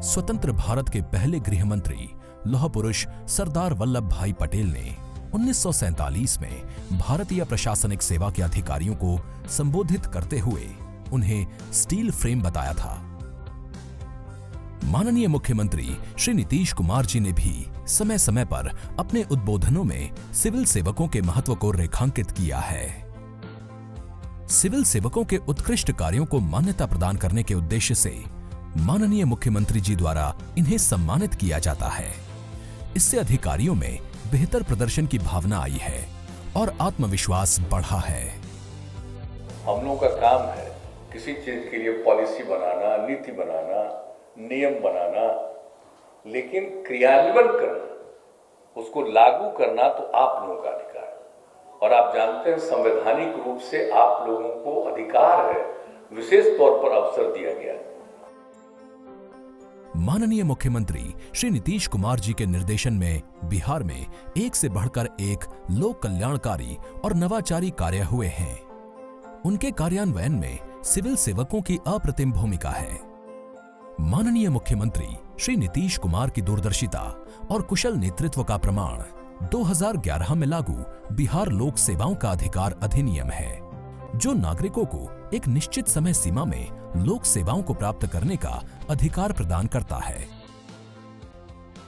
स्वतंत्र भारत के पहले गृह मंत्री लौह पुरुष सरदार वल्लभ भाई पटेल ने 1947 में भारतीय प्रशासनिक सेवा के अधिकारियों को संबोधित करते हुए उन्हें स्टील फ्रेम बताया था। माननीय मुख्यमंत्री श्री नीतीश कुमार जी ने भी समय समय पर अपने उद्बोधनों में सिविल सेवकों के महत्व को रेखांकित किया है। सिविल सेवकों के उत्कृष्ट कार्यों को मान्यता प्रदान करने के उद्देश्य से माननीय मुख्यमंत्री जी द्वारा इन्हें सम्मानित किया जाता है। इससे अधिकारियों में बेहतर प्रदर्शन की भावना आई है और आत्मविश्वास बढ़ा है। हम लोगों का काम है किसी चीज के लिए पॉलिसी बनाना, नीति बनाना, नियम बनाना, लेकिन क्रियान्वयन करना, उसको लागू करना तो आप लोगों का अधिकार है। और आप जानते हैं संवैधानिक रूप से आप लोगों को अधिकार है, विशेष तौर पर अवसर दिया गया है। माननीय मुख्यमंत्री श्री नीतीश कुमार जी के निर्देशन में बिहार में एक से बढ़कर एक लोक कल्याणकारी और नवाचारी कार्य हुए हैं। उनके कार्यान्वयन में सिविल सेवकों की अप्रतिम भूमिका है। माननीय मुख्यमंत्री श्री नीतीश कुमार की दूरदर्शिता और कुशल नेतृत्व का प्रमाण 2011 में लागू बिहार लोक सेवाओं का अधिकार अधिनियम है, जो नागरिकों को एक निश्चित समय सीमा में लोक सेवाओं को प्राप्त करने का अधिकार प्रदान करता है।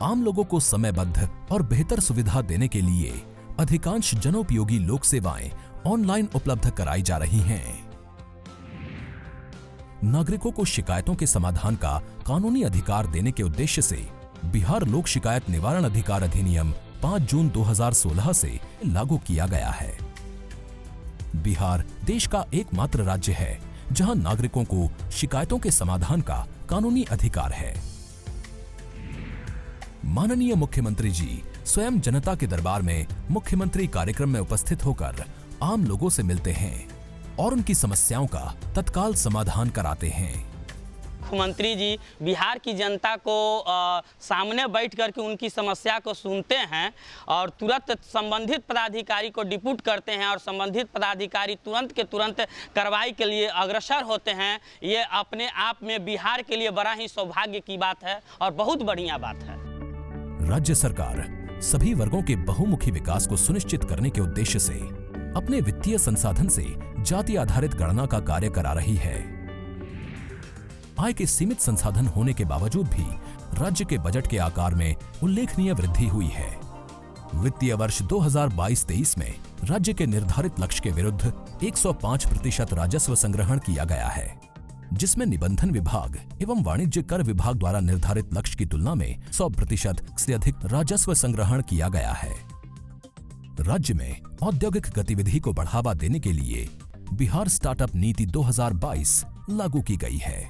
आम लोगों को समयबद्ध और बेहतर सुविधा देने के लिए अधिकांश जनोपयोगी लोक सेवाएं ऑनलाइन उपलब्ध कराई जा रही हैं। नागरिकों को शिकायतों के समाधान का कानूनी अधिकार देने के उद्देश्य से बिहार लोक शिकायत निवारण अधिकार अधिनियम 5 जून 2016 से लागू किया गया है। बिहार देश का एकमात्र राज्य है जहां नागरिकों को शिकायतों के समाधान का कानूनी अधिकार है। माननीय मुख्यमंत्री जी स्वयं जनता के दरबार में मुख्यमंत्री कार्यक्रम में उपस्थित होकर आम लोगों से मिलते हैं और उनकी समस्याओं का तत्काल समाधान कराते हैं। मुख्यमंत्री जी बिहार की जनता को सामने बैठ करके उनकी समस्या को सुनते हैं और तुरंत संबंधित पदाधिकारी को डिप्यूट करते हैं और संबंधित पदाधिकारी तुरंत के तुरंत कार्रवाई के लिए अग्रसर होते हैं। ये अपने आप में बिहार के लिए बड़ा ही सौभाग्य की बात है और बहुत बढ़िया बात है। राज्य सरकार सभी वर्गों के बहुमुखी विकास को सुनिश्चित करने के उद्देश्य से अपने वित्तीय संसाधन से जाति आधारित गणना का कार्य करा रही है। आय के सीमित संसाधन होने के बावजूद भी राज्य के बजट के आकार में उल्लेखनीय वृद्धि हुई है। वित्तीय वर्ष 2022-23 में राज्य के निर्धारित लक्ष्य के विरुद्ध 105% राजस्व संग्रहण किया गया है, जिसमें निबंधन विभाग एवं वाणिज्य कर विभाग द्वारा निर्धारित लक्ष्य की तुलना में 100% से अधिक राजस्व संग्रहण किया गया है। राज्य में औद्योगिक गतिविधि को बढ़ावा देने के लिए बिहार स्टार्टअप नीति 2022 लागू की गई है।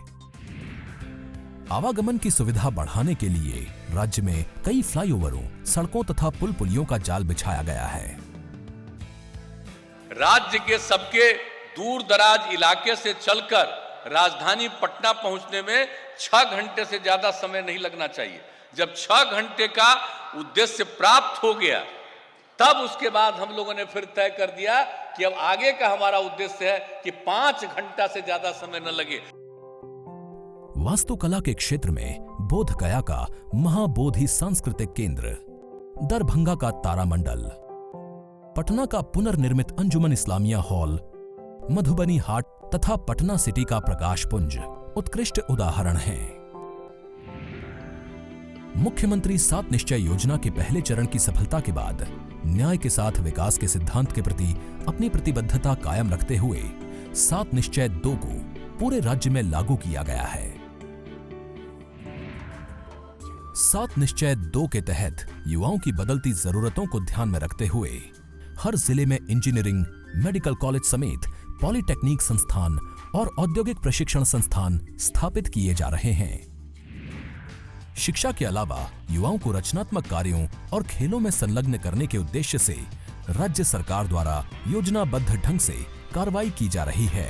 आवागमन की सुविधा बढ़ाने के लिए राज्य में कई फ्लाईओवरों, सड़कों तथा पुल पुलियों का जाल बिछाया गया है। राज्य के सबके दूर दराज इलाके से चलकर राजधानी पटना पहुंचने में 6 घंटे से ज्यादा समय नहीं लगना चाहिए। जब 6 घंटे का उद्देश्य प्राप्त हो गया, तब उसके बाद हम लोगों ने फिर तय कर दिया कि अब आगे का हमारा उद्देश्य है कि 5 घंटा से ज्यादा समय न लगे। वास्तुकला के क्षेत्र में बोध गया का महाबोधि सांस्कृतिक केंद्र, दरभंगा का तारामंडल, पटना का पुनर्निर्मित अंजुमन इस्लामिया हॉल, मधुबनी हाट तथा पटना सिटी का प्रकाश पुंज उत्कृष्ट उदाहरण हैं। मुख्यमंत्री 7 निश्चय योजना के पहले चरण की सफलता के बाद न्याय के साथ विकास के सिद्धांत के प्रति अपनी प्रतिबद्धता कायम रखते हुए 7 निश्चय 2 को पूरे राज्य में लागू किया गया है। 7 निश्चय 2 के तहत युवाओं की बदलती जरूरतों को ध्यान में रखते हुए हर जिले में इंजीनियरिंग, मेडिकल कॉलेज समेत पॉलिटेक्निक संस्थान और औद्योगिक प्रशिक्षण संस्थान स्थापित किए जा रहे हैं। शिक्षा के अलावा युवाओं को रचनात्मक कार्यों और खेलों में संलग्न करने के उद्देश्य से राज्य सरकार द्वारा योजनाबद्ध ढंग से कार्रवाई की जा रही है।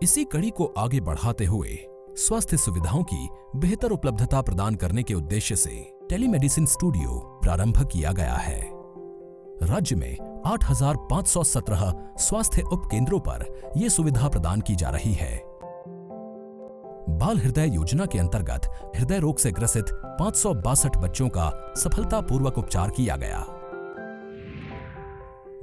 इसी कड़ी को आगे बढ़ाते हुए स्वास्थ्य सुविधाओं की बेहतर उपलब्धता प्रदान करने के उद्देश्य से टेलीमेडिसिन स्टूडियो प्रारंभ किया गया है। राज्य में 8,517 स्वास्थ्य उपकेंद्रों पर यह सुविधा प्रदान की जा रही है। बाल हृदय योजना के अंतर्गत हृदय रोग से ग्रसित 562 बच्चों का सफलतापूर्वक उपचार किया गया।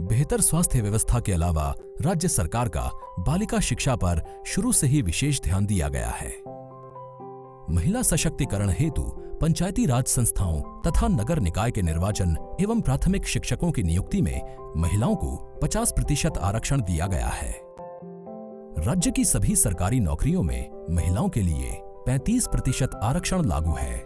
बेहतर स्वास्थ्य व्यवस्था के अलावा राज्य सरकार का बालिका शिक्षा पर शुरू से ही विशेष ध्यान दिया गया है। महिला सशक्तिकरण हेतु पंचायती राज संस्थाओं तथा नगर निकाय के निर्वाचन एवं प्राथमिक शिक्षकों की नियुक्ति में महिलाओं को 50% आरक्षण दिया गया है। राज्य की सभी सरकारी नौकरियों में महिलाओं के लिए 35% आरक्षण लागू है।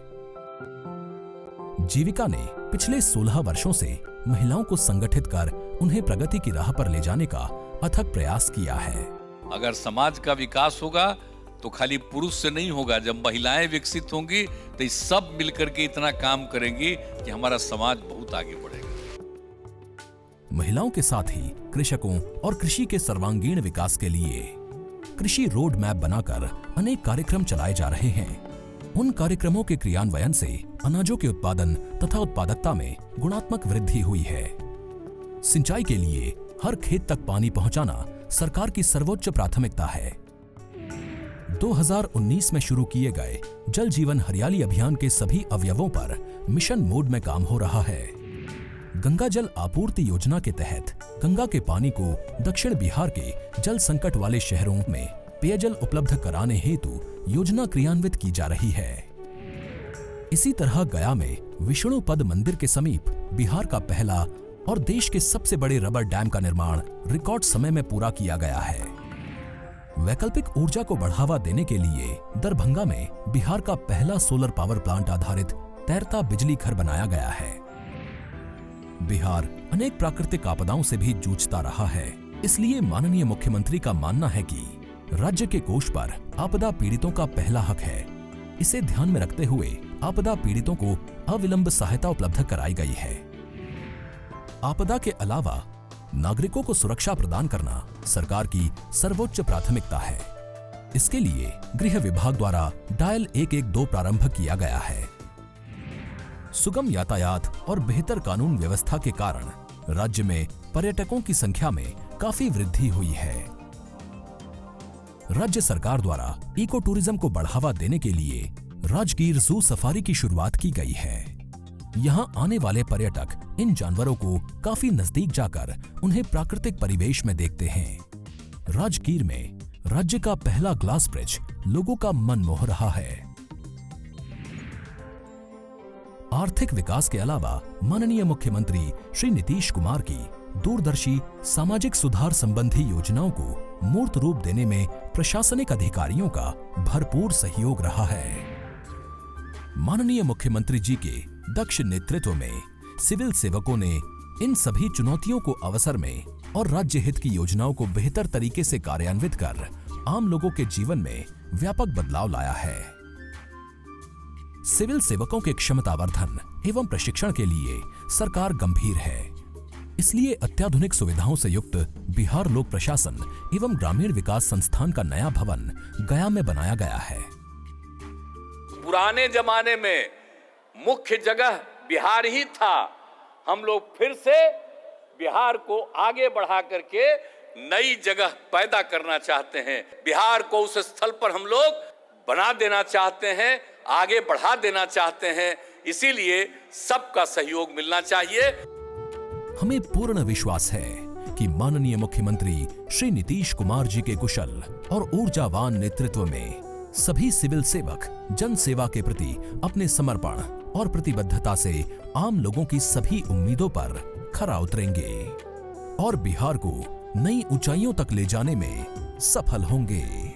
जीविका ने पिछले 16 वर्षों से महिलाओं को संगठित कर उन्हें प्रगति की राह पर ले जाने का अथक प्रयास किया है। अगर समाज का विकास होगा तो खाली पुरुष से नहीं होगा। जब महिलाएं विकसित होंगी तो सब मिलकर के इतना काम करेंगी कि हमारा समाज बहुत आगे बढ़ेगा। महिलाओं के साथ ही कृषकों और कृषि के सर्वांगीण विकास के लिए कृषि रोड मैप बनाकर अनेक कार्यक्रम चलाए जा रहे हैं। उन कार्यक्रमों के क्रियान्वयन से अनाजों के उत्पादन तथा उत्पादकता में गुणात्मक वृद्धि हुई है। सिंचाई के लिए हर खेत तक पानी पहुंचाना सरकार की सर्वोच्च प्राथमिकता है। 2019 में शुरू किए गए जल जीवन हरियाली अभियान के सभी अवयवों पर मिशन मोड में काम हो रहा है। गंगा जल आपूर्ति योजना के तहत गंगा के पानी को दक्षिण बिहार के जल संकट वाले शहरों में पेयजल उपलब्ध कराने हेतु योजना क्रियान्वित की जा रही है। इसी तरह गया में विष्णुपद मंदिर के समीप बिहार का पहला और देश के सबसे बड़े रबर डैम का निर्माण रिकॉर्ड समय में पूरा किया गया है। वैकल्पिक ऊर्जा को बढ़ावा देने के लिए दरभंगा में बिहार का पहला सोलर पावर प्लांट आधारित तैरता बिजली घर बनाया गया है। बिहार अनेक प्राकृतिक आपदाओं से भी जूझता रहा है, इसलिए माननीय मुख्यमंत्री का मानना है कि राज्य के कोष पर आपदा पीड़ितों का पहला हक है। इसे ध्यान में रखते हुए आपदा पीड़ितों को अविलंब सहायता उपलब्ध कराई गई है। आपदा के अलावा नागरिकों को सुरक्षा प्रदान करना सरकार की सर्वोच्च प्राथमिकता है। इसके लिए गृह विभाग द्वारा डायल 112 प्रारंभ किया गया है। सुगम यातायात और बेहतर कानून व्यवस्था के कारण राज्य में पर्यटकों की संख्या में काफी वृद्धि हुई है। राज्य सरकार द्वारा इको टूरिज्म को बढ़ावा देने के लिए राजगीर जू सफारी की शुरुआत की गई है। यहाँ आने वाले पर्यटक इन जानवरों को काफी नजदीक जाकर उन्हें प्राकृतिक परिवेश में देखते हैं। राजगीर में राज्य का पहला ग्लास ब्रिज लोगों का मन मोह रहा है। आर्थिक विकास के अलावा माननीय मुख्यमंत्री श्री नीतीश कुमार की दूरदर्शी सामाजिक सुधार संबंधी योजनाओं को मूर्त रूप देने में प्रशासनिक अधिकारियों का भरपूर सहयोग रहा है। माननीय मुख्यमंत्री जी के दक्ष नेतृत्व में सिविल सेवकों ने इन सभी चुनौतियों को अवसर में और राज्य हित की योजनाओं को बेहतर तरीके से कार्यान्वित कर आम लोगों के जीवन में व्यापक बदलाव लाया है। सिविल सेवकों के क्षमतावर्धन एवं प्रशिक्षण के लिए सरकार गंभीर है। इसलिए अत्याधुनिक सुविधाओं से युक्त बिहार लोक प्रशासन एवं ग्रामीण विकास संस्थान का नया भवन गया में बनाया गया है। पुराने जमाने में मुख्य जगह बिहार ही था। हम लोग फिर से बिहार को आगे बढ़ा करके नई जगह पैदा करना चाहते हैं। बिहार को उस स्थल पर हम लोग बना देना चाहते हैं, आगे बढ़ा देना चाहते हैं। इसीलिए सबका सहयोग मिलना चाहिए। हमें पूर्ण विश्वास है कि माननीय मुख्यमंत्री श्री नीतीश कुमार जी के कुशल और ऊर्जावान नेतृत्व में सभी सिविल सेवक जन सेवा के प्रति अपने समर्पण और प्रतिबद्धता से आम लोगों की सभी उम्मीदों पर खरा उतरेंगे और बिहार को नई ऊंचाइयों तक ले जाने में सफल होंगे।